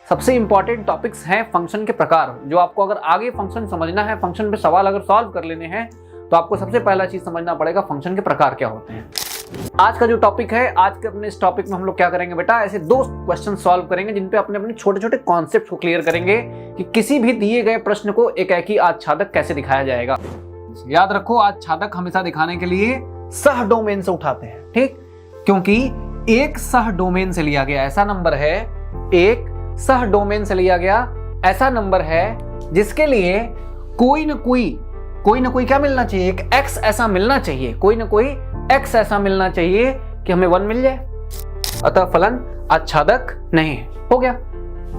सबसे important topics हैं function के प्रकार, जो आपको अगर आगे फंक्शन समझना है, फंक्शन पे सवाल अगर सॉल्व कर लेने हैं, तो आपको सबसे पहला चीज समझना पड़ेगा फंक्शन के प्रकार क्या होते हैं। आज का जो टॉपिक है, आज के अपने इस टॉपिक में हम लोग क्या करेंगे बेटा, ऐसे दो क्वेश्चन सॉल्व करेंगे जिन पे अपने अपने छोटे छोटे कॉन्सेप्ट को क्लियर करेंगे कि किसी भी दिए गए प्रश्न को एकाकी आच्छादक कैसे दिखाया जाएगा। याद रखो, आच्छादक हमेशा दिखाने के लिए सह डोमेन से उठाते हैं, ठीक, क्योंकि एक सह डोमेन से लिया गया ऐसा नंबर है, एक सह डोमेन से लिया गया ऐसा नंबर है जिसके लिए कोई ना कोई क्या मिलना चाहिए, एक x ऐसा मिलना चाहिए, कोई ना कोई x ऐसा मिलना चाहिए कि हमें 1 मिल जाए, अतः फलन आच्छादक नहीं है। हो गया,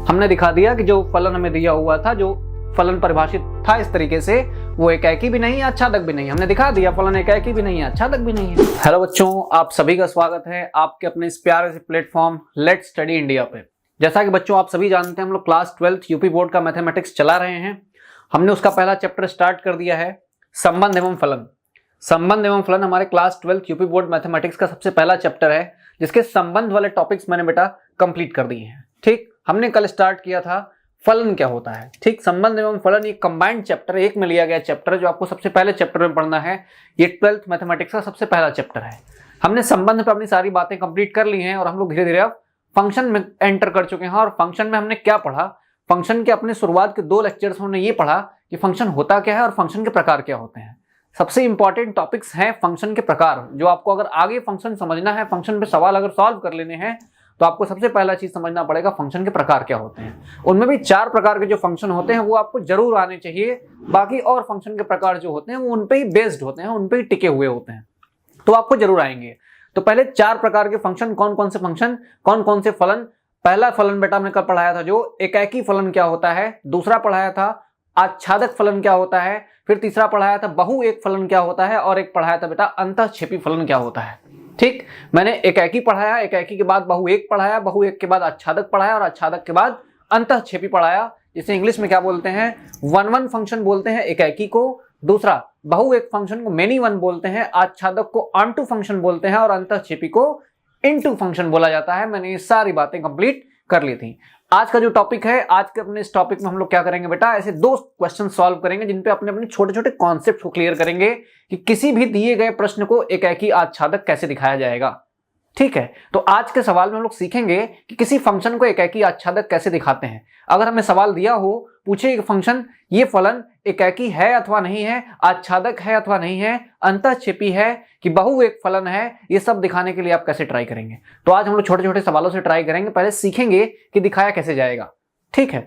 हमने दिखा दिया कि जो फलन हमें दिया हुआ था, जो फलन परिभाषित था इस तरीके से, वो एकाकी भी नहीं, आच्छादक भी नहीं। हमने दिखा दिया फलन एकाकी भी नहीं, आच्छादक भी नहीं है। हेलो बच्चों, आप सभी का स्वागत है आपके अपने इस प्यारे से प्लेटफॉर्म लेट्स स्टडी इंडिया पे। जैसा कि बच्चों आप सभी जानते हैं, हम लोग क्लास 12th यूपी बोर्ड का मैथमेटिक्स चला रहे हैं। हमने उसका पहला चैप्टर स्टार्ट कर दिया है, संबंध एवं फलन। संबंध एवं फलन हमारे class 12th UP board mathematics का सबसे पहला चैप्टर है, जिसके संबंध वाले टॉपिक्स मैंने बेटा कंप्लीट कर दिए हैं। ठीक, हमने कल स्टार्ट किया था फलन क्या होता है। ठीक, संबंध एवं फलन एक कंबाइंड चैप्टर, एक में लिया गया चैप्टर है जो आपको सबसे पहले चैप्टर में पढ़ना है। ये 12th मैथमेटिक्स का सबसे पहला चैप्टर है। हमने संबंध पर अपनी सारी बातें कंप्लीट कर ली हैं और हम लोग धीरे धीरे अब फंक्शन में एंटर कर चुके हैं। और फंक्शन में हमने क्या पढ़ा, फंक्शन के अपने शुरुआत के 2 लेक्चर्स में हमने ये पढ़ा कि फंक्शन होता क्या है और फंक्शन के प्रकार क्या होते हैं। सबसे इंपॉर्टेंट टॉपिक्स हैं फंक्शन के प्रकार, जो आपको अगर आगे फंक्शन समझना है, फंक्शन पे सवाल अगर सॉल्व कर लेने हैं, तो आपको सबसे पहला चीज समझना पड़ेगा फंक्शन के प्रकार क्या होते हैं। उनमें भी 4 प्रकार के जो फंक्शन होते हैं वो आपको जरूर आने चाहिए। बाकी और फंक्शन के प्रकार जो होते हैं वो उन पे ही बेस्ड होते हैं, उन पे ही टिके हुए होते हैं, तो आपको जरूर आएंगे। तो पहले 4 प्रकार के फंक्शन, कौन कौन से फंक्शन, कौन कौन से फलन। पहला फलन बेटा हमने कल पढ़ाया था जो एकाकी फलन क्या होता है, दूसरा पढ़ाया था आच्छादक फलन क्या होता है, फिर तीसरा पढ़ाया था बहु एक फलन क्या होता है, और एक पढ़ाया था बेटा अंतःक्षेपी फलन क्या होता है। ठीक, मैंने एकाकी पढ़ाया, एकाकी के बाद बहु एक पढ़ाया, बहु एक के बाद आच्छादक पढ़ाया, और आच्छादक के बाद अंतःक्षेपी पढ़ाया, जिसे इंग्लिश में क्या बोलते हैं, 1-1 फंक्शन बोलते हैं एकाकी को। दूसरा बहु एक फंक्शन को मेनी वन बोलते हैं, आच्छादक को ऑन-टू फंक्शन बोलते हैं, और अंतःक्षेपी को इनटू फंक्शन बोला जाता है। मैंने ये सारी बातें कंप्लीट कर ली थी। आज का जो टॉपिक है, आज के अपने इस टॉपिक में हम लोग क्या करेंगे बेटा, ऐसे 2 क्वेश्चन सॉल्व करेंगे जिन पे अपने अपने छोटे छोटे कॉन्सेप्ट को क्लियर करेंगे कि किसी भी दिए गए प्रश्न को एकाकी आच्छादक कैसे दिखाया जाएगा। ठीक है, तो आज के सवाल में हम लोग सीखेंगे कि किसी फंक्शन को एकाकी आच्छादक कैसे दिखाते हैं। अगर हमें सवाल दिया हो, पूछे कि फंक्शन ये फलन एकाकी है अथवा नहीं है, आच्छादक है अथवा नहीं है, अंतःक्षेपी है कि बहु एक फलन है, ये सब दिखाने के लिए आप कैसे ट्राई करेंगे। तो आज हम लोग छोटे छोटे सवालों से ट्राई करेंगे, पहले सीखेंगे कि दिखाया कैसे जाएगा। ठीक है,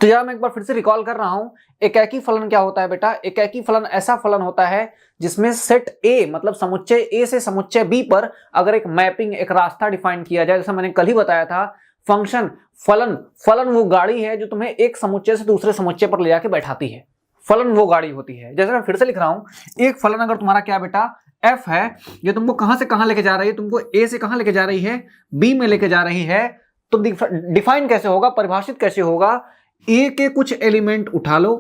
तो जरा मैं एक बार फिर से रिकॉल कर रहा हूं, एकाकी फलन क्या होता है बेटा। एकाकी फलन ऐसा फलन होता है जिसमें सेट ए, मतलब समुच्चय ए से समुच्चय बी पर अगर एक मैपिंग, एक रास्ता डिफाइन किया जाए, जैसा मैंने कल ही बताया था, फंक्शन फलन वो गाड़ी है जो तुम्हें एक समुच्चय से दूसरे समुच्चय पर ले जाके बैठाती है। फलन वो गाड़ी होती है। जैसे मैं फिर से लिख रहा हूं, एक फलन अगर तुम्हारा क्या बेटा एफ है, ये तुमको कहां से कहां लेके जा रही है, तुमको ए से कहां लेके जा रही है, बी में लेके जा रही है, तो डिफाइन कैसे होगा, परिभाषित कैसे होगा। ए के कुछ एलिमेंट उठा लो,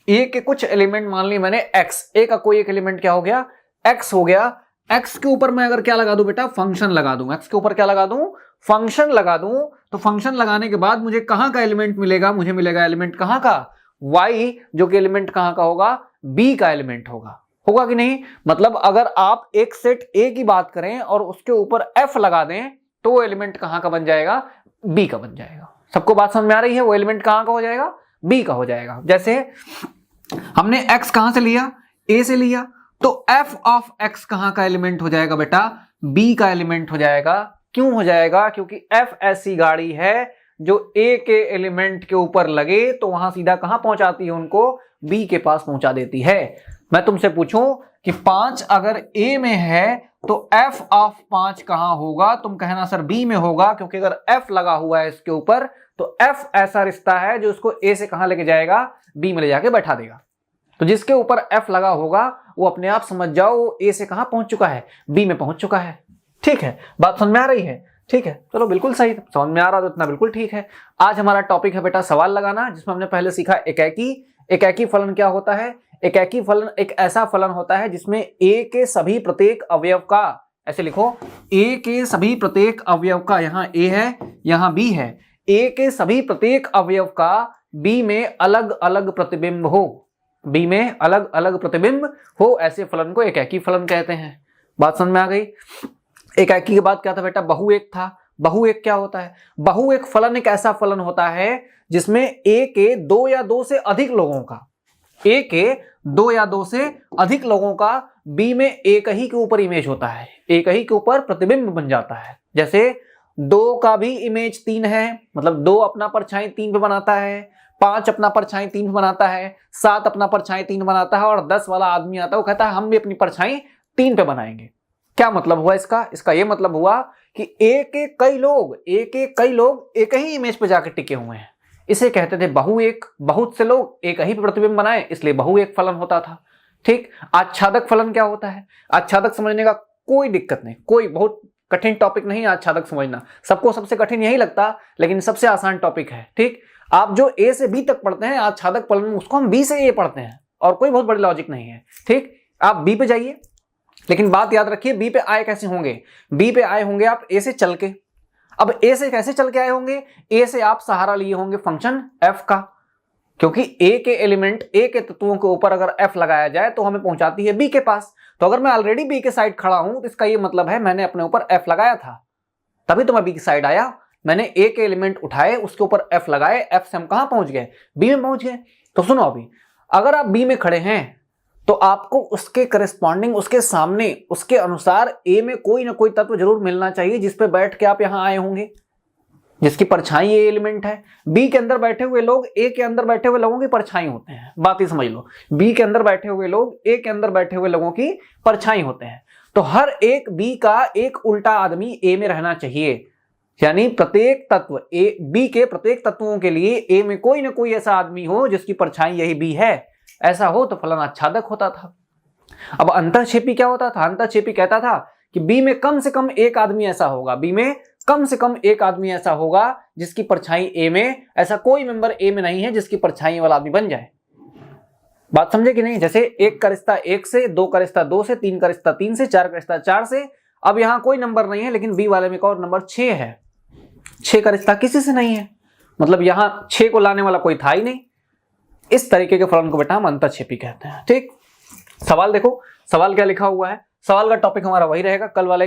ए के कुछ एलिमेंट मान ली मैंने एक्स, ए का कोई एक एलिमेंट क्या हो गया, एक्स हो गया। एक्स के ऊपर मैं अगर क्या लगा दूं बेटा, फंक्शन लगा दूं। एक्स के ऊपर क्या लगा दूं, फंक्शन लगा दूं। तो फंक्शन लगाने के बाद मुझे कहां का एलिमेंट मिलेगा, मुझे मिलेगा एलिमेंट कहां का, y, जो कि एलिमेंट कहां का होगा, b का एलिमेंट होगा कि नहीं। मतलब अगर आप एक सेट a की बात करें और उसके ऊपर f लगा दें, तो वो एलिमेंट कहां का बन जाएगा, b का बन जाएगा। सबको बात समझ में आ रही है, वो एलिमेंट कहां का हो जाएगा, b का हो जाएगा। जैसे हमने x कहां से लिया, a से लिया, तो f ऑफ x कहां का एलिमेंट हो जाएगा बेटा, b का एलिमेंट हो जाएगा। क्यों हो जाएगा, क्योंकि f ऐसी गाड़ी है जो a के एलिमेंट के ऊपर लगे तो वहां सीधा कहां पहुंचाती है, उनको b के पास पहुंचा देती है। मैं तुमसे पूछूं कि 5 अगर a में है तो f ऑफ 5 कहां होगा, तुम कहना सर b में होगा, क्योंकि अगर f लगा हुआ है इसके ऊपर तो f ऐसा रिश्ता है जो उसको a से कहां लेके जाएगा, b में ले जाके बैठा देगा। तो जिसके ऊपर f लगा होगा वो अपने आप समझ जाओ वो a से कहां पहुंच चुका है, b में पहुंच चुका है। ठीक है, बात समझ में आ रही है। ठीक है, चलो बिल्कुल सही, समझ में आ रहा तो इतना बिल्कुल ठीक है। आज हमारा टॉपिक है बेटा सवाल लगाना, जिसमें हमने पहले सीखा एकाकी फलन क्या होता है। एकाकी फलन एक ऐसा फलन होता है जिसमें a के सभी प्रत्येक अवयव का, ऐसे लिखो, a के सभी प्रत्येक अवयव का, यहाँ a है यहाँ b है, ए के सभी प्रत्येक अवयव का बी में अलग अलग प्रतिबिंब हो, बी में अलग अलग प्रतिबिंब हो, ऐसे फलन को एकाकी फलन कहते हैं। बात समझ में आ गई। एकाकी के बाद क्या था बेटा? बहुएक था। बहुएक क्या होता है? बहुएक फलन एक ऐसा फलन होता है जिसमें ए के दो या दो से अधिक लोगों का, ए के दो या दो से अधिक लोगों का बी में एक ही के ऊपर इमेज होता है, एक ही के ऊपर प्रतिबिंब बन जाता है। जैसे 2 का भी इमेज 3 है, मतलब 2 अपना परछाई 3 पे बनाता है, 5 अपना परछाई 3 पे बनाता है, 7 अपना परछाई 3 बनाता है, और 10 वाला आदमी आता है वो कहता है हम भी अपनी परछाई 3 पे बनाएंगे। क्या मतलब हुआ इसका? इसका ये मतलब हुआ कि एक एक कई लोग एक ही इमेज पे जाकर टिके हुए हैं। इसे कहते थे बहुएक। बहुत से लोग एक ही पे प्रतिबिंब बनाए, इसलिए बहुएक फलन होता था। ठीक। आच्छादक फलन क्या होता है? आच्छादक समझने का कोई दिक्कत नहीं, कोई बहुत कठिन टॉपिक नहीं है आच्छादक समझना। सबको सबसे कठिन यही लगता, लेकिन सबसे आसान टॉपिक है। ठीक। आप जो ए से बी तक पढ़ते हैं आच्छादक फलन, उसको हम बी से ए पढ़ते हैं, और कोई बहुत बड़ी लॉजिक नहीं है। ठीक। आप बी पे जाइए, लेकिन बात याद रखिए बी पे आए कैसे होंगे? बी पे आए होंगे आप ए से चल के। अब ए से कैसे चल के आए होंगे? ए से आप सहारा लिए होंगे फंक्शन एफ का, क्योंकि ए के एलिमेंट, ए के तत्वों के ऊपर अगर एफ लगाया जाए तो हमें पहुंचाती है बी के पास। तो अगर मैं ऑलरेडी बी के साइड खड़ा हूं तो इसका ये मतलब है मैंने अपने ऊपर एफ लगाया था, तभी तो मैं बी की साइड आया। मैंने ए के एलिमेंट उठाए, उसके ऊपर एफ लगाए, एफ से हम कहां पहुंच गए? बी में पहुंच गए। तो सुनो, अभी अगर आप बी में खड़े हैं तो आपको उसके करस्पॉन्डिंग, उसके सामने, उसके अनुसार ए में कोई ना कोई तत्व जरूर मिलना चाहिए जिसपे बैठ के आप यहां आए होंगे, जिसकी परछाई ए एलिमेंट है। बी के अंदर बैठे हुए लोग ए के अंदर बैठे हुए लोगों की परछाई होते हैं। बात ही समझ लो, बी के अंदर बैठे हुए लोग ए के अंदर बैठे हुए लोगों की परछाई होते हैं। तो हर एक बी का एक उल्टा आदमी ए में रहना चाहिए, यानी प्रत्येक तत्व ए, बी के प्रत्येक तत्वों के लिए ए में कोई ना कोई ऐसा आदमी हो जिसकी परछाई यही बी है। ऐसा हो तो फलन आच्छादक होता था। अब अंतःक्षेपी क्या होता था? अंतःक्षेपी कहता था कि बी में कम से कम एक आदमी ऐसा होगा, बी में कम से कम एक आदमी ऐसा होगा जिसकी परछाई ए में, ऐसा कोई मेंबर ए में नहीं है जिसकी परछाई वाला आदमी बन जाए। बात समझे कि नहीं? जैसे 1 का रिश्ता 1 से, 2 का रिश्ता 2 से, 3 का रिश्ता 3 से, 4 का रिश्ता 4 से। अब यहां कोई नंबर नहीं है, लेकिन बी वाले में एक और नंबर 6 है। 6 का रिश्ता किसी से नहीं है, मतलब यहां 6 को लाने वाला कोई था ही नहीं। इस तरीके के फलन को बेटा हम अंतःक्षेपी कहते हैं। ठीक। सवाल देखो, सवाल क्या लिखा हुआ है। सवाल का टॉपिक हमारा वही रहेगा, कल वाले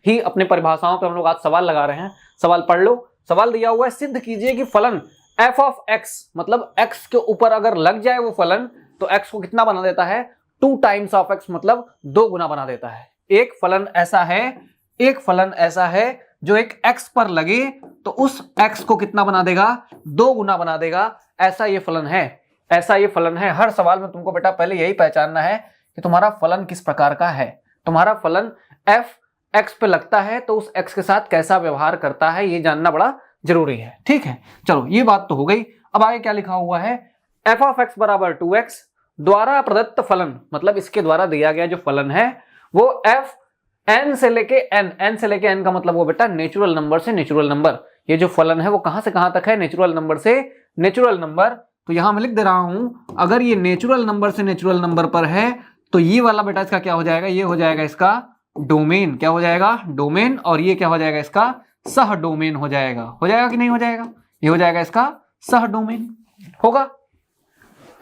ही अपने परिभाषाओं पे हम लोग आज सवाल लगा रहे हैं। सवाल पढ़ लो। सवाल दिया हुआ है, सिद्ध कीजिए कि फलन f ऑफ x, मतलब x के ऊपर अगर लग जाए वो फलन, तो x को कितना बना देता है? 2 टाइम्स ऑफ x, मतलब 2 गुना बना देता है। एक फलन ऐसा है जो एक x पर लगे तो उस x को कितना बना देगा? 2 गुना बना देगा। ऐसा ये फलन है। हर सवाल में तुमको बेटा पहले यही पहचानना है कि तुम्हारा फलन किस प्रकार का है। तुम्हारा फलन f x पे लगता है तो उस x के साथ कैसा व्यवहार करता है, ये जानना बड़ा जरूरी है। ठीक है, चलो ये बात तो हो गई। अब आगे क्या लिखा हुआ है? f ऑफ x बराबर 2x द्वारा प्रदत्त फलन, मतलब इसके द्वारा दिया गया जो फलन है वो f n से लेके n का मतलब वो बेटा नेचुरल नंबर से नेचुरल नंबर। ये जो फलन है वो कहां से कहां तक है? नेचुरल नंबर से नेचुरल नंबर। तो यहां मैं लिख दे रहा हूं, अगर ये नेचुरल नंबर से नेचुरल नंबर पर है तो ये वाला बेटा इसका क्या हो जाएगा? ये हो जाएगा इसका डोमेन। क्या हो जाएगा? डोमेन। और ये क्या हो जाएगा? इसका सह डोमेन हो जाएगा। हो जाएगा कि नहीं हो जाएगा? ये हो जाएगा इसका सह डोमेन होगा।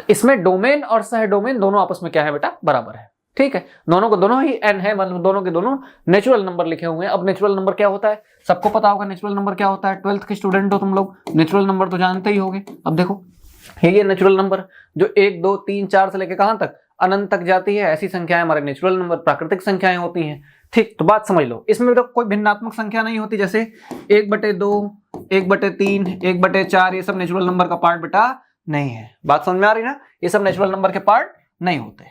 इसमें डोमेन और सह डोमेन दोनों आपस में क्या है बेटा? बराबर है। ठीक है, दोनों को दोनों ही n है, मतलब दोनों के दोनों नेचुरल नंबर लिखे हुए हैं। अब नेचुरल नंबर क्या होता है? सबको पता होगा नेचुरल नंबर क्या होता है। 12th के स्टूडेंट हो तुम लोग, नेचुरल नंबर तो जानते ही होगे। अब देखो ये नेचुरल नंबर जो 1 2 3 4 से लेके कहां तक? अनंत तक जाती है। ऐसी संख्याएं हमारे नेचुरल नंबर, प्राकृतिक संख्याएं होती हैं। ठीक, तो बात समझ लो, इसमें तो कोई भिन्नात्मक संख्या नहीं होती, जैसे 1/2, 1/3, 1/4, ये सब नेचुरल नंबर का पार्ट बेटा नहीं है। बात समझ में आ रही ना? ये सब नेचुरल नंबर के पार्ट नहीं होते।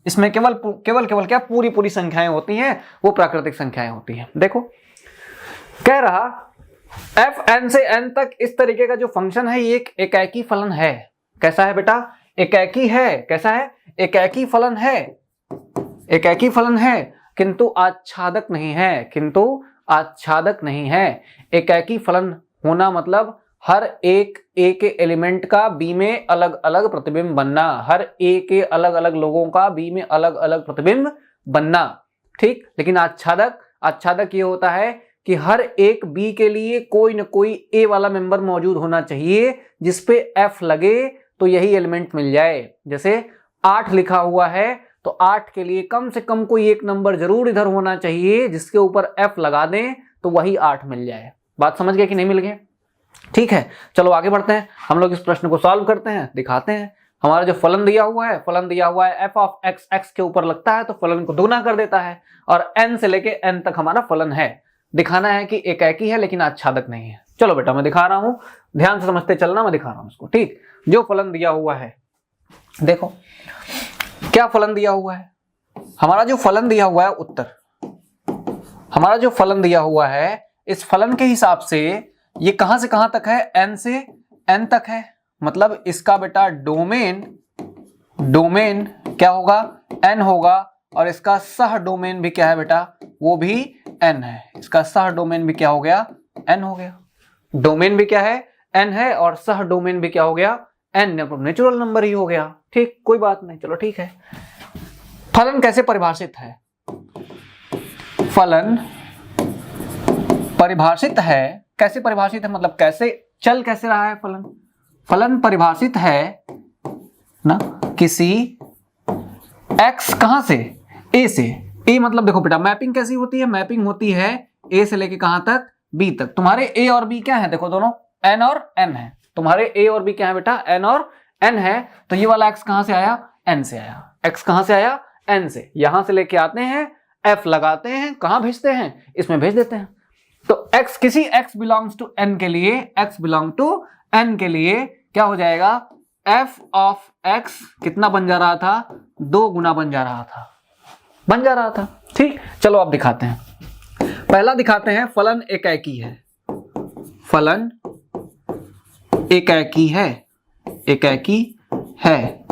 इसमें केवल क्या पूरी संख्याएं होती हैं, वो प्राकृतिक संख्याएं होती हैं। देखो कह रहा fn से n तक इस तरीके का जो फंक्शन है ये एक एकाकी फलन है। कैसा है बेटा? एकाकी है। कैसा है? एकाकी फलन है। एकाकी फलन है किंतु आच्छादक नहीं है। एकाकी फलन होना मतलब हर एक ए के एलिमेंट का बी में अलग अलग प्रतिबिंब बनना, हर ए के अलग अलग लोगों का बी में अलग अलग प्रतिबिंब बनना। ठीक, लेकिन आच्छादक ये होता है कि हर एक बी के लिए कोई ना कोई ए वाला मेंबर मौजूद होना चाहिए जिसपे एफ लगे तो यही एलिमेंट मिल जाए। जैसे 8 लिखा हुआ है तो 8 के लिए कम से कम कोई एक नंबर जरूर इधर होना चाहिए जिसके ऊपर एफ लगा दें तो वही 8 मिल जाए। बात समझ गए कि नहीं मिल गए? ठीक है, चलो आगे बढ़ते हैं। हम लोग इस प्रश्न को सॉल्व करते हैं, दिखाते हैं। हमारा जो फलन दिया हुआ है एफ ऑफ एक्स, एक्स के ऊपर लगता है तो फलन को दुगना कर देता है और एन से लेके एन तक हमारा फलन है। दिखाना है कि एकाकी है लेकिन आच्छादक नहीं है। चलो बेटा मैं दिखा रहा हूं, ध्यान से समझते चलना, मैं दिखा रहा हूं इसको। ठीक, जो फलन दिया हुआ है, देखो क्या फलन दिया हुआ है। हमारा जो फलन दिया हुआ है उत्तर, हमारा जो फलन दिया हुआ है इस फलन के हिसाब से ये कहां से कहां तक है, एन से एन तक है। मतलब इसका बेटा डोमेन क्या होगा, एन होगा, और इसका सह डोमेन भी क्या है बेटा, वो भी एन है। इसका सह डोमेन भी क्या हो गया, एन हो गया। डोमेन भी क्या है, एन है, और सह डोमेन भी क्या हो गया, एन, नेचुरल नंबर ही हो गया। ठीक, कोई बात नहीं, चलो ठीक है। फलन कैसे परिभाषित है, फलन परिभाषित है, कैसे परिभाषित है मतलब कैसे चल कैसे रहा है फलन। फलन परिभाषित है ना किसी x कहां से, a से। a मतलब देखो बेटा मैपिंग कैसी होती है, मैपिंग होती है a से लेके कहां तक, b तक। तुम्हारे a और b क्या है, देखो दोनों n और n है। तुम्हारे a और b क्या है बेटा, n और n है। तो ये वाला x कहां से आया, n से आया। x कहां से आया, n से। यहां से लेके आते हैं, f लगाते हैं, कहां भेजते हैं, इसमें भेज देते हैं। तो x किसी x बिलोंग्स टू n के लिए, x बिलोंग टू n के लिए क्या हो जाएगा, f ऑफ x कितना बन जा रहा था, 2 गुना बन जा रहा था। ठीक, चलो अब दिखाते हैं। पहला दिखाते हैं फलन एकाकी है। फलन एकाकी है, एकाकी है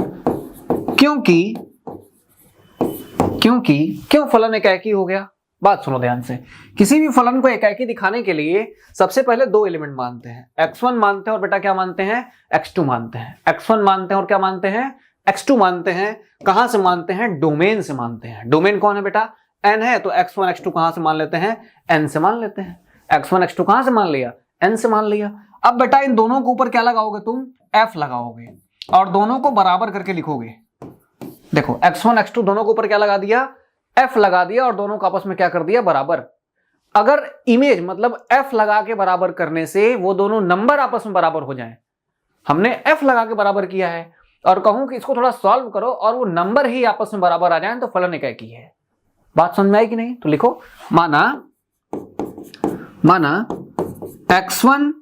क्यों फलन एकाकी हो गया। बात सुनो ध्यान से। किसी भी फलन को एकाकी दिखाने के लिए सबसे पहले 2 एलिमेंट मानते हैं, x1 मानते हैं और बेटा क्या मानते हैं, x2 मानते हैं। x1 मानते हैं और क्या मानते हैं, x2 मानते हैं। कहां से मानते हैं, डोमेन से मानते हैं। डोमेन कौन है बेटा, n है, तो x1 x2 कहां से मान लेते हैं, n से मान लेते हैं। x1 x2 कहां से मान लिया, n से मान लिया। अब बेटा इन दोनों के ऊपर क्या लगाओगे तुम, f लगाओगे और दोनों को बराबर करके लिखोगे। देखो x1 x2 दोनों के ऊपर क्या लगा दिया, f लगा दिया और दोनों को आपस में क्या कर दिया, बराबर। अगर इमेज मतलब f लगा के बराबर करने से वो दोनों नंबर आपस में बराबर हो जाएं, हमने f लगा के बराबर किया है, और कहूं कि इसको थोड़ा सॉल्व करो और वो नंबर ही आपस में बराबर आ जाएं तो फलन एकाकी है। बात समझ में आई कि नहीं, तो लिखो। माना x1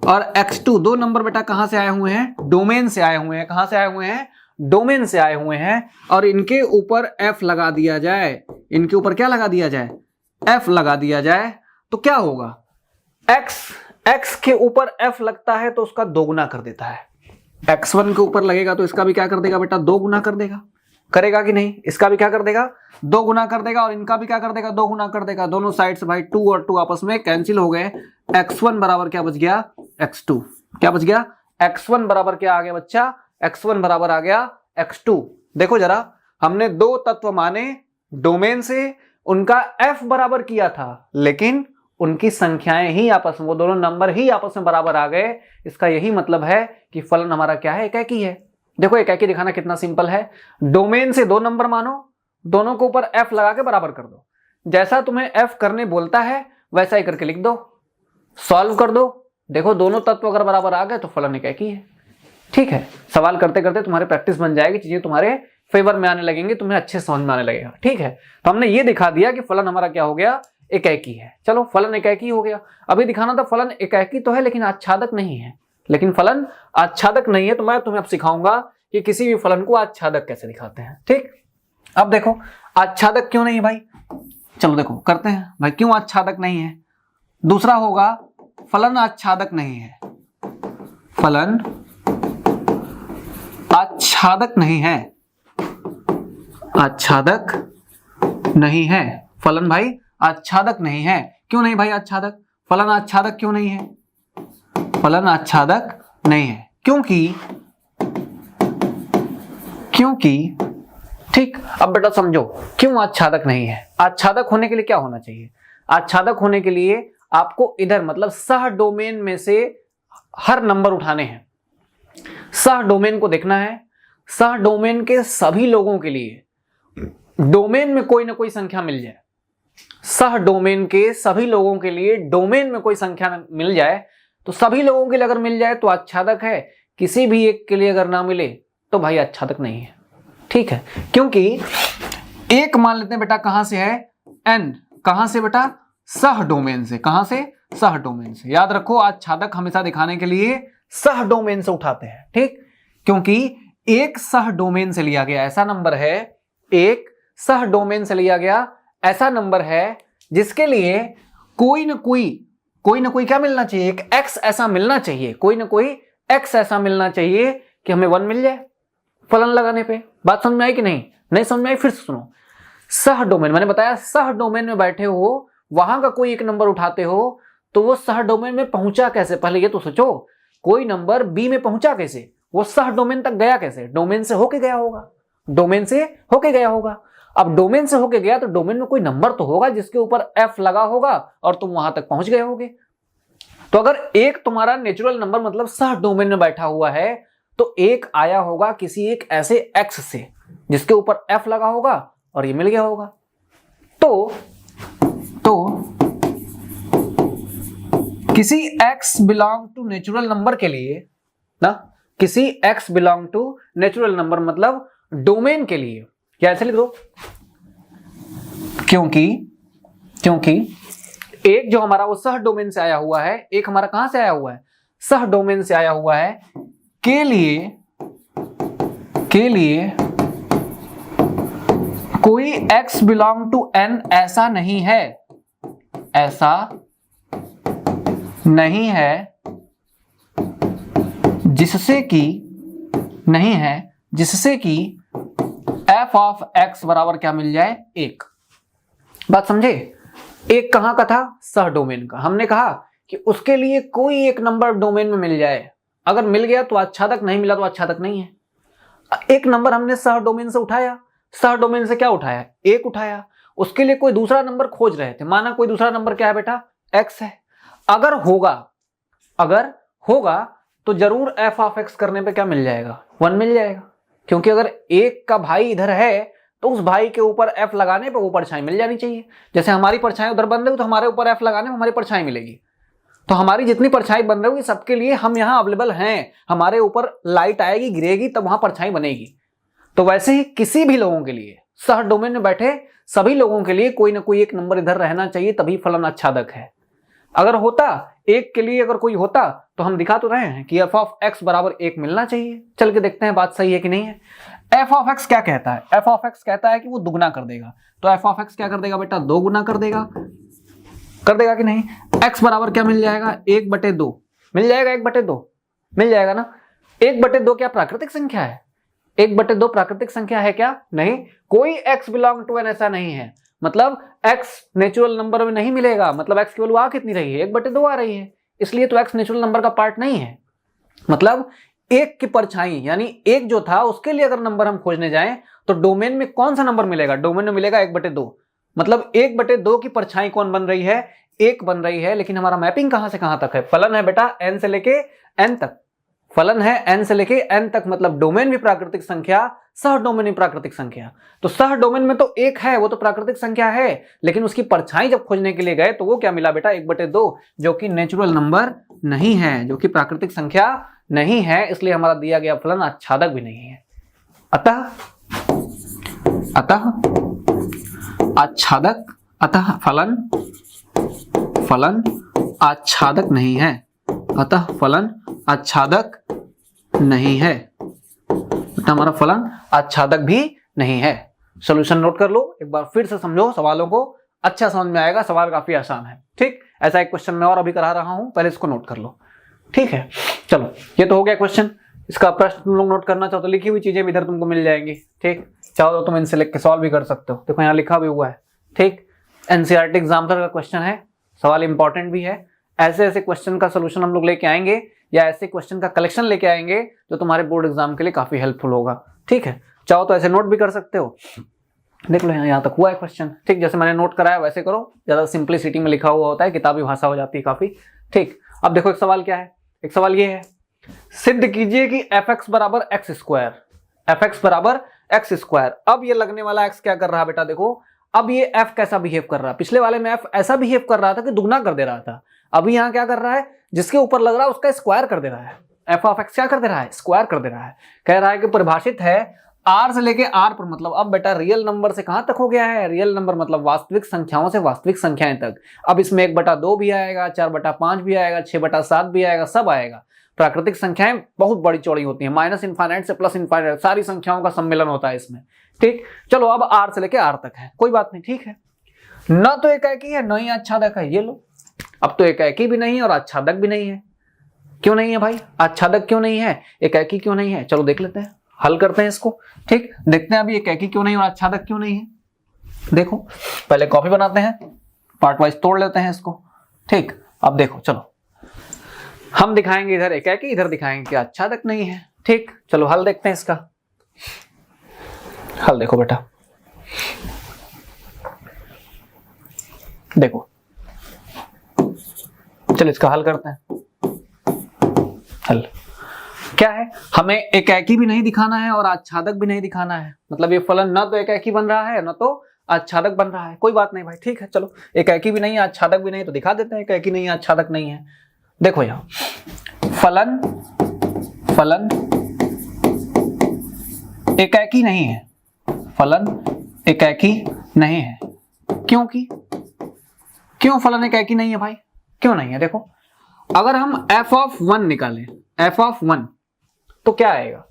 और x2 दो नंबर बेटा कहां से आए हुए हैं, डोमेन से आए हुए हैं। कहां से आए हुए हैं, डोमेन से आए हुए हैं, और इनके ऊपर f लगा दिया जाए। इनके ऊपर क्या लगा दिया जाए, f लगा दिया जाए, तो क्या होगा, x के ऊपर f लगता है तो उसका 2 गुना कर देता है। x1 के ऊपर लगेगा तो इसका भी क्या कर देगा बेटा, 2 गुना कर देगा। करेगा कि नहीं, इसका भी क्या कर देगा, 2 गुना कर देगा, और इनका भी क्या कर देगा, 2 गुना कर देगा। दोनों साइड से भाई 2 और 2 आपस में कैंसिल हो गए। x1 बराबर क्या बच गया, x2। क्या बच गया, x1 बराबर क्या आ गया बच्चा, x1 बराबर आ गया x2। देखो जरा, हमने 2 तत्व माने डोमेन से, उनका f बराबर किया था, लेकिन उनकी संख्याएं ही आपस में, वो दोनों नंबर ही आपस में बराबर आ गए। इसका यही मतलब है कि फलन हमारा क्या है, एकाकी है। देखो एकाकी दिखाना कितना सिंपल है। डोमेन से 2 नंबर मानो, दोनों के ऊपर f लगा के बराबर कर दो। जैसा तुम्हें f करने बोलता है वैसा ही करके लिख दो, सॉल्व कर दो। देखो दोनों तत्व अगर बराबर आ गए तो फलन एकाकी है। ठीक है, सवाल करते करते तुम्हारी प्रैक्टिस बन जाएगी, चीजें तुम्हारे फेवर में आने लगेंगी, तुम्हें अच्छे समझ में आने लगेगा। ठीक है, तो हमने ये दिखा दिया कि फलन हमारा क्या हो गया, एकाकी है। चलो फलन एकाकी हो गया। अभी दिखाना था फलन एकाकी तो है लेकिन आच्छादक नहीं है। लेकिन फलन आच्छादक नहीं है तो मैं तुम्हें अब सिखाऊंगा कि किसी भी फलन को आच्छादक कैसे दिखाते हैं। ठीक, अब देखो आच्छादक क्यों नहीं है भाई, चलो देखो करते हैं भाई, क्यों आच्छादक नहीं है। दूसरा होगा फलन आच्छादक नहीं है, फलन आच्छादक नहीं है, आच्छादक नहीं है, फलन भाई आच्छादक नहीं है। क्यों नहीं भाई आच्छादक, फलन आच्छादक क्यों नहीं है, फलन आच्छादक नहीं है क्योंकि ठीक। अब बेटा समझो क्यों आच्छादक नहीं है। आच्छादक होने के लिए क्या होना चाहिए, आच्छादक होने के लिए आपको इधर मतलब सह डोमेन में से हर नंबर उठाने हैं। सह डोमेन को देखना है, सह डोमेन के सभी लोगों के लिए डोमेन में कोई ना कोई संख्या मिल जाए। सह डोमेन के सभी लोगों के लिए डोमेन में कोई संख्या मिल जाए, तो सभी लोगों के लिए अगर मिल जाए तो आच्छादक है, किसी भी एक के लिए अगर ना मिले तो भाई आच्छादक नहीं है। ठीक है, क्योंकि एक मान लेते हैं बेटा कहां से है, एन, कहां से बेटा, सह डोमेन से। कहां से, सह डोमेन से। याद रखो आच्छादक हमेशा दिखाने के लिए सह डोमेन से उठाते हैं। ठीक, क्योंकि एक सह डोमेन से लिया गया ऐसा नंबर है, एक सह डोमेन से लिया गया ऐसा नंबर है जिसके लिए कोई ना कोई क्या मिलना चाहिए, एक एक्स ऐसा मिलना चाहिए, कोई ना कोई एक्स ऐसा मिलना चाहिए कि हमें 1 मिल जाए फलन लगाने पे। बात समझ में आई कि नहीं? नहीं समझ में आई? फिर सुनो, सह डोमेन, मैंने बताया सह डोमेन में बैठे हो, वहां का कोई एक नंबर उठाते हो तो वो सह डोमेन में पहुंचा कैसे? पहले ये तो सोचो, कोई नंबर बी में पहुंचा कैसे, वो सह डोमेन तक गया कैसे? डोमेन से होके गया होगा, डोमेन से होके गया होगा। अब डोमेन से होके गया तो डोमेन में कोई नंबर तो होगा जिसके ऊपर एफ लगा होगा और तुम वहां तक पहुंच गए होगे। तो अगर एक तुम्हारा नेचुरल नंबर मतलब सह डोमेन में बैठा हुआ है तो एक आया होगा किसी एक ऐसे एक्स से जिसके ऊपर एफ लगा होगा और ये मिल गया होगा। तो किसी x belong to natural number के लिए ना, किसी x belong to natural number मतलब डोमेन के लिए, क्या ऐसे लिख दो, क्योंकि एक जो हमारा वो सह डोमेन से आया हुआ है, एक हमारा कहां से आया हुआ है, सह डोमेन से आया हुआ है, के लिए कोई x बिलोंग टू n ऐसा नहीं है जिससे कि f ऑफ x बराबर क्या मिल जाए, 1। बात समझे? एक कहां का था, सह डोमेन का। हमने कहा कि उसके लिए कोई एक नंबर डोमेन में मिल जाए, अगर मिल गया तो आच्छादक, नहीं मिला तो आच्छादक नहीं है। एक नंबर हमने सह डोमेन से उठाया, सह डोमेन से क्या उठाया, 1 उठाया, उसके लिए कोई दूसरा नंबर खोज रहे थे, माना कोई दूसरा नंबर क्या है बेटा, x है। अगर होगा तो जरूर f ऑफ x करने पे क्या मिल जाएगा, 1 मिल जाएगा, क्योंकि अगर एक का भाई इधर है तो उस भाई के ऊपर f लगाने पे वो परछाई मिल जानी चाहिए। जैसे हमारी परछाई उधर बन रही हो तो हमारे ऊपर f लगाने में हमारी परछाई मिलेगी, तो हमारी जितनी परछाई बन रही होगी सबके लिए हम यहाँ अवेलेबल हैं, हमारे ऊपर लाइट आएगी गिरेगी तब वहां परछाई बनेगी। तो वैसे ही किसी भी लोगों के लिए, सह डोमेन में बैठे सभी लोगों के लिए कोई ना कोई एक नंबर इधर रहना चाहिए, तभी फलन आच्छादक है। अगर होता, एक के लिए अगर कोई होता तो हम दिखा तो रहे हैं कि f ऑफ x बराबर 1 मिलना चाहिए। चल के देखते हैं बात सही है कि नहीं है। f ऑफ x क्या कहता है, f ऑफ x कहता है कि वो दुगना कर देगा, तो f ऑफ x क्या कर देगा बेटा, 2 गुना कर देगा कि नहीं। x बराबर क्या मिल जाएगा, 1/2 मिल जाएगा, 1/2 मिल जाएगा ना। 1/2 क्या प्राकृतिक संख्या है, 1/2 प्राकृतिक संख्या है क्या, नहीं। कोई x बिलोंग टू n ऐसा नहीं है, मतलब x नेचुरल नंबर में नहीं मिलेगा, मतलब x की वैल्यू आ कितनी रही है, 1/2 आ रही है, इसलिए तो x नेचुरल नंबर का पार्ट नहीं है। मतलब एक की परछाई यानी एक जो था उसके लिए अगर नंबर हम खोजने जाएं तो डोमेन में कौन सा नंबर मिलेगा, डोमेन में मिलेगा 1/2, मतलब 1/2 की परछाई कौन बन रही है, 1 बन रही है। लेकिन हमारा मैपिंग कहां से कहां तक है, फलन है बेटा n से लेके n तक, फलन है n से लेके n तक, मतलब डोमेन भी प्राकृतिक संख्या, सह डोमेन भी प्राकृतिक संख्या। तो सह डोमेन में तो 1 है, वो तो प्राकृतिक संख्या है, लेकिन उसकी परछाई जब खोजने के लिए गए तो वो क्या मिला बेटा, 1/2, जो कि नेचुरल नंबर नहीं है, जो कि प्राकृतिक संख्या नहीं है, इसलिए हमारा दिया गया फलन आच्छादक भी नहीं है। अतः आच्छादक, अतः फलन आच्छादक नहीं है, अतः फलन आच्छादक नहीं है, हमारा फलन आच्छादक भी नहीं है। सॉल्यूशन नोट कर लो, एक बार फिर से समझो सवालों को, अच्छा समझ में आएगा, सवाल काफी आसान है। ठीक, ऐसा एक क्वेश्चन मैं और अभी करा रहा हूं, पहले इसको नोट कर लो। ठीक है, चलो ये तो हो गया क्वेश्चन। इसका प्रश्न तुम लोग नोट करना चाहो तो लिखी हुई चीजें भी इधर तुमको मिल जाएंगी। ठीक, चाहो तो तुम इनसे लिख के सॉल्व भी कर सकते हो, देखो यहाँ लिखा भी हुआ है। ठीक, एनसीईआरटी एग्जाम्पलर का क्वेश्चन है, सवाल इंपॉर्टेंट भी है। ऐसे ऐसे क्वेश्चन का सोल्यूशन हम लोग लेके आएंगे, या ऐसे क्वेश्चन का कलेक्शन लेके आएंगे जो तुम्हारे बोर्ड एग्जाम के लिए काफी हेल्पफुल होगा। ठीक है, चाहो तो ऐसे नोट भी कर सकते हो, देख लो यहाँ तक हुआ है क्वेश्चन। ठीक, जैसे मैंने नोट कराया वैसे करो, ज्यादा सिंप्लिसिटी में लिखा हुआ होता है, किताबी भाषा हो जाती है काफी। ठीक, अब देखो एक सवाल क्या है, एक सवाल ये है, सिद्ध कीजिए कि fx बराबर एक्स स्क्वायर, fx बराबर एक्स स्क्वायर। अब ये लगने वाला x क्या कर रहा है बेटा, देखो अब ये f कैसा बिहेव कर रहा है। पिछले वाले में f ऐसा बिहेव कर रहा था कि दुगना कर दे रहा था, अभी यहाँ क्या कर रहा है, जिसके ऊपर लग रहा है उसका स्क्वायर कर दे रहा है। f ऑफ x क्या कर दे रहा है, स्क्वायर कर दे रहा है। कह रहा है कि परिभाषित है r से लेके r पर, मतलब अब बेटा रियल नंबर से कहां तक हो गया है, रियल नंबर मतलब वास्तविक संख्याओं से वास्तविक संख्याएं तक। अब इसमें 1/2 भी आएगा, 4/5 भी आएगा, 6/7 भी आएगा, सब आएगा। प्राकृतिक संख्याएं बहुत बड़ी चौड़ी होती हैं, माइनस इनफाइनाइट से प्लस इनफाइनाइट सारी संख्याओं का सम्मेलन होता है इसमें। ठीक, चलो अब r से लेके r तक है, कोई बात नहीं। ठीक है, न तो एकाकी है न ही आच्छादक है, ये लो। अब तो एकाकी भी नहीं है और आच्छादक भी नहीं है। क्यों नहीं है भाई, आच्छादक क्यों नहीं है, एकाकी क्यों नहीं है, चलो देख लेते हैं, हल करते हैं इसको। ठीक, देखते हैं अभी एकाकी क्यों नहीं और आच्छादक क्यों नहीं है। देखो पहले कॉपी बनाते हैं, पार्ट वाइज तोड़ लेते हैं इसको। ठीक, अब देखो चलो हम दिखाएंगे इधर एकाकी, इधर दिखाएंगे कि आच्छादक नहीं है। ठीक, चलो हल देखते हैं इसका। हल देखो बेटा, देखो चलो इसका हल करते हैं। हल क्या है, हमें एकाकी भी नहीं दिखाना है और आच्छादक भी नहीं दिखाना है, मतलब ये फलन ना तो एकाकी बन रहा है ना तो आच्छादक बन रहा है। कोई बात नहीं भाई, ठीक है, चलो एकाकी भी नहीं आच्छादक भी नहीं तो दिखा देते हैं एकाकी नहीं आच्छादक नहीं है। देखो यहाँ फलन फलन एकाकी नहीं है, फलन एकाकी नहीं है। क्योंकि क्यों फलन एकाकी नहीं है भाई, क्यों नहीं है, देखो अगर हम f ऑफ 1 निकालें, f ऑफ 1 तो क्या आएगा,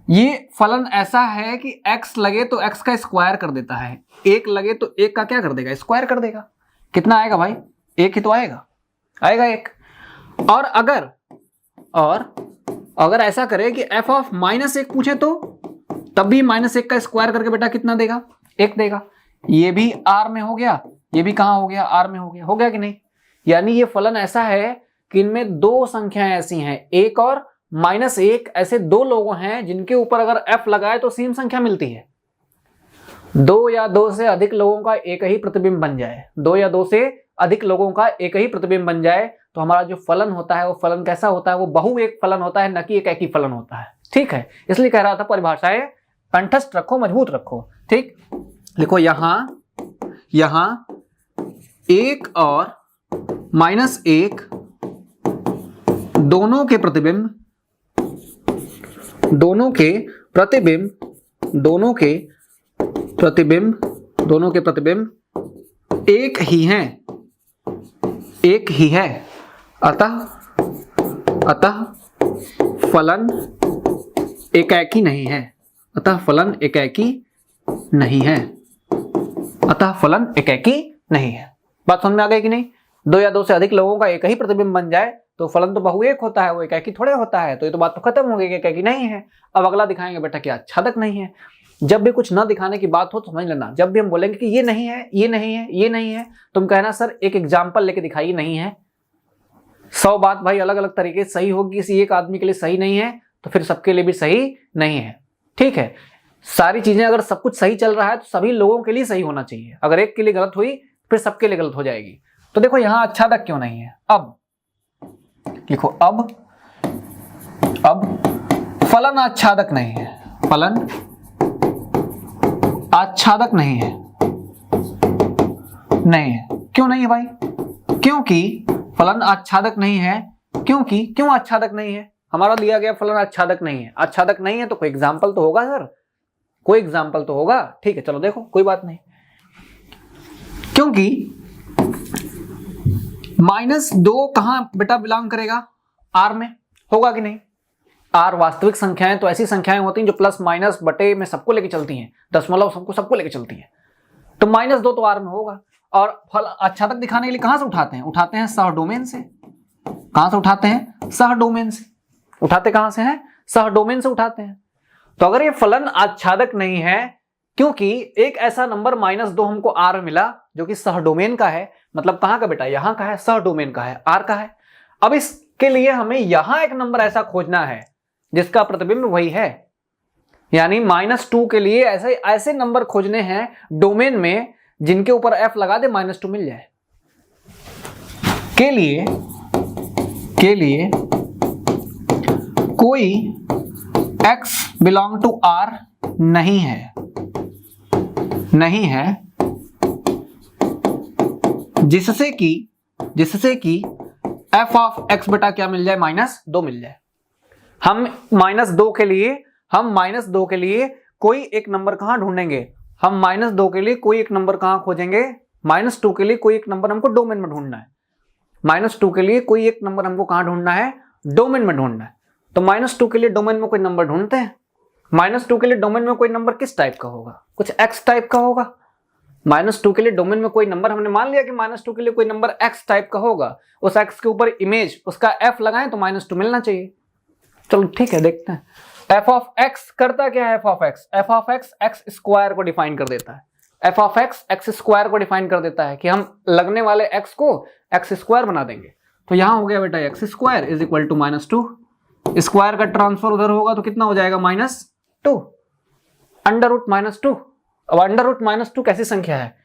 ये फलन ऐसा है कि x लगे तो x का स्क्वायर कर देता है, 1 लगे तो 1 का क्या कर देगा, स्क्वायर कर देगा। कितना आएगा भाई, 1 ही तो आएगा, आएगा 1। और अगर ऐसा करे कि f ऑफ -1 पूछे तो तब भी -1 का स्क्वायर करके बेटा कितना देगा, 1 देगा। ये भी r में हो गया, ये भी कहां हो गया, r में हो गया कि नहीं। यानी ये फलन ऐसा है कि इनमें दो संख्याएं ऐसी हैं, 1 और -1, ऐसे दो लोग हैं जिनके ऊपर अगर f लगाए तो सेम संख्या मिलती है। 2 या 2 से अधिक लोगों का एक ही प्रतिबिंब बन जाए, 2 या 2 से अधिक लोगों का एक ही प्रतिबिंब बन जाए तो हमारा जो फलन होता है वो फलन कैसा होता है, वो बहु एक फलन होता है, न कि एक ही फलन होता है। ठीक है, इसलिए कह रहा था परिभाषाएं कंठस्थ रखो, मजबूत रखो। ठीक, लिखो यहां 1 और -1 दोनों के प्रतिबिंब एक ही हैं, एक ही है। अतः फलन एकाकी नहीं है, अतः फलन एकाकी नहीं है, अतः फलन एकाकी नहीं है। बात समझ में आ गई कि नहीं। 2 या 2 से अधिक लोगों का एक ही प्रतिबिंब बन जाए तो फलन तो बहु एक होता है, वो एकाकी थोड़े होता है। तो ये तो बात तो खत्म हो गई कि एकाकी नहीं है। अब अगला दिखाएंगे बेटा कि आच्छादक नहीं है। जब भी कुछ न दिखाने की बात हो तो समझ लेना, जब भी हम बोलेंगे कि ये नहीं है, ये नहीं है, ये नहीं है, तुम कहना सर एक एग्जाम्पल लेके दिखाइए नहीं है। 100 बात भाई अलग अलग तरीके से सही होगी, किसी एक आदमी के लिए सही नहीं है तो फिर सबके लिए भी सही नहीं है। ठीक है, सारी चीजें अगर सब कुछ सही चल रहा है तो सभी लोगों के लिए सही होना चाहिए, अगर एक के लिए गलत हुई फिर सबके लिए गलत हो जाएगी। तो देखो यहां आच्छादक क्यों नहीं है, अब लिखो अब फलन आच्छादक नहीं है, फलन आच्छादक नहीं है, नहीं है। क्यों नहीं है भाई, क्योंकि फलन आच्छादक नहीं है। क्यों आच्छादक नहीं है, हमारा दिया गया फलन आच्छादक नहीं है। आच्छादक नहीं है तो कोई एग्जाम्पल तो होगा सर, कोई एग्जाम्पल तो होगा। ठीक है, चलो देखो कोई बात नहीं, क्योंकि -2 कहां बेटा बिलोंग करेगा, r में होगा कि नहीं। r वास्तविक संख्याएं तो ऐसी संख्याएं होती हैं जो प्लस माइनस बटे में सबको लेके चलती हैं, दशमलव सबको लेके चलती हैं। तो -2 तो r में होगा। और फल आच्छादक दिखाने के लिए कहां से उठाते हैं, सह डोमेन से। कहां से उठाते हैं, सह डोमेन से। उठाते कहां से हैं, सह डोमेन से उठाते हैं। तो अगर ये फलन आच्छादक नहीं है, क्योंकि एक ऐसा नंबर -2 हमको r मिला जो कि सह डोमेन का है, मतलब कहां का बेटा, यहां का है, सह डोमेन का है, r का है। अब इसके लिए हमें यहां एक नंबर ऐसा खोजना है जिसका प्रतिबिंब वही है, यानी -2 के लिए ऐसे ऐसे नंबर खोजने हैं डोमेन में जिनके ऊपर f लगा दे -2 मिल जाए। के लिए कोई x बिलोंग टू R नहीं है जिससे कि f ऑफ x बटा क्या मिल जाए, -2 मिल जाए। हम -2 के लिए कोई एक नंबर कहां ढूंढेंगे, हम -2 के लिए कोई एक नंबर कहां खोजेंगे, -2 के लिए कोई एक नंबर हमको डोमेन में ढूंढना है। -2 के लिए कोई एक नंबर हमको कहां ढूंढना है, डोमेन में ढूंढना है। तो -2 के लिए डोमेन में कोई नंबर ढूंढते हैं। -2 के लिए डोमेन में कोई नंबर किस टाइप का होगा, कुछ x टाइप का होगा। -2 के लिए डोमेन में कोई नंबर, हमने मान लिया कि -2 के लिए कोई नंबर x टाइप का होगा, उस x के ऊपर इमेज उसका f लगाएं तो -2 मिलना चाहिए। चलो ठीक है, देखते हैं f ऑफ x करता क्या है। f of x x square को डिफाइन कर देता है। f of x x square को डिफाइन कर देता है कि हम लगने वाले x को x स्क्वायर बना देंगे। तो यहां हो गया बेटा x square is equal to -2, square का ट्रांसफर उधर होगा तो कितना हो जाएगा, -2, अंडर रूट -2। अब अंडर रूट -2 कैसी संख्या है,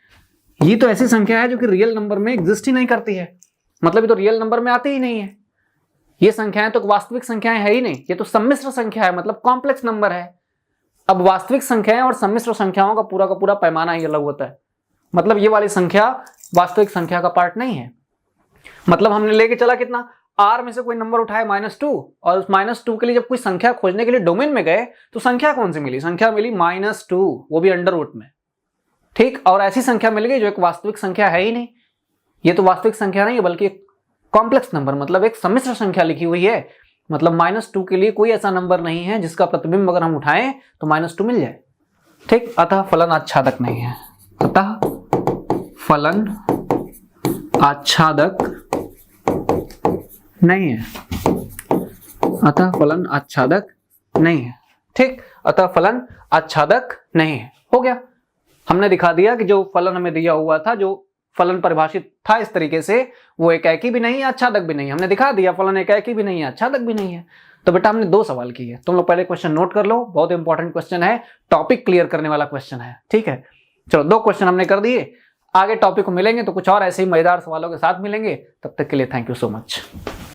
ये तो ऐसी संख्या है जो कि रियल नंबर में एग्जिस्ट ही नहीं करती है, मतलब ये तो रियल नंबर में आती ही नहीं है। ये संख्याएं तो वास्तविक संख्याएं है ही नहीं, ये तो सम्मिश्र संख्या है, मतलब कॉम्प्लेक्स नंबर है। अब वास्तविक संख्याएं और सम्मिश्र संख्याओं का पूरा पैमाना ही अलग होता है, मतलब ये वाली संख्या वास्तविक संख्या का पार्ट नहीं है। मतलब हमने लेके चला कितना, R में से कोई नंबर उठाए -2, और उस -2 के लिए जब कोई संख्या खोजने के लिए डोमेन में गए तो संख्या कौन सी मिली, संख्या मिली -2, वो भी अंडर रूट में। ठीक, और ऐसी संख्या मिल गई जो एक वास्तविक संख्या है ही नहीं, ये तो वास्तविक संख्या नहीं है बल्कि एक कॉम्प्लेक्स नंबर, मतलब एक सम्मिश्र संख्या लिखी हुई है। मतलब -2 के लिए कोई ऐसा नंबर नहीं है जिसका प्रतिबिंब अगर हम उठाएं तो -2 मिल जाए। ठीक, अतः फलन आच्छादक नहीं है, अतः फलन आच्छादक नहीं है, अतः फलन आच्छादक नहीं है। ठीक, अतः फलन आच्छादक नहीं है। हो गया, हमने दिखा दिया कि जो फलन हमें दिया हुआ था, जो फलन परिभाषित था इस तरीके से, वो एकाकी भी नहीं है, आच्छादक भी नहीं है। हमने दिखा दिया फलन एकाकी भी नहीं है, आच्छादक भी नहीं है। तो बेटा हमने 2 सवाल किए, तुम लोग पहले क्वेश्चन नोट कर लो, बहुत इंपॉर्टेंट क्वेश्चन है, टॉपिक क्लियर करने वाला क्वेश्चन है। ठीक है, चलो 2 क्वेश्चन हमने कर दिए, आगे टॉपिक को मिलेंगे तो कुछ और ऐसे ही मजेदार सवालों के साथ मिलेंगे। तब तक के लिए थैंक यू सो मच।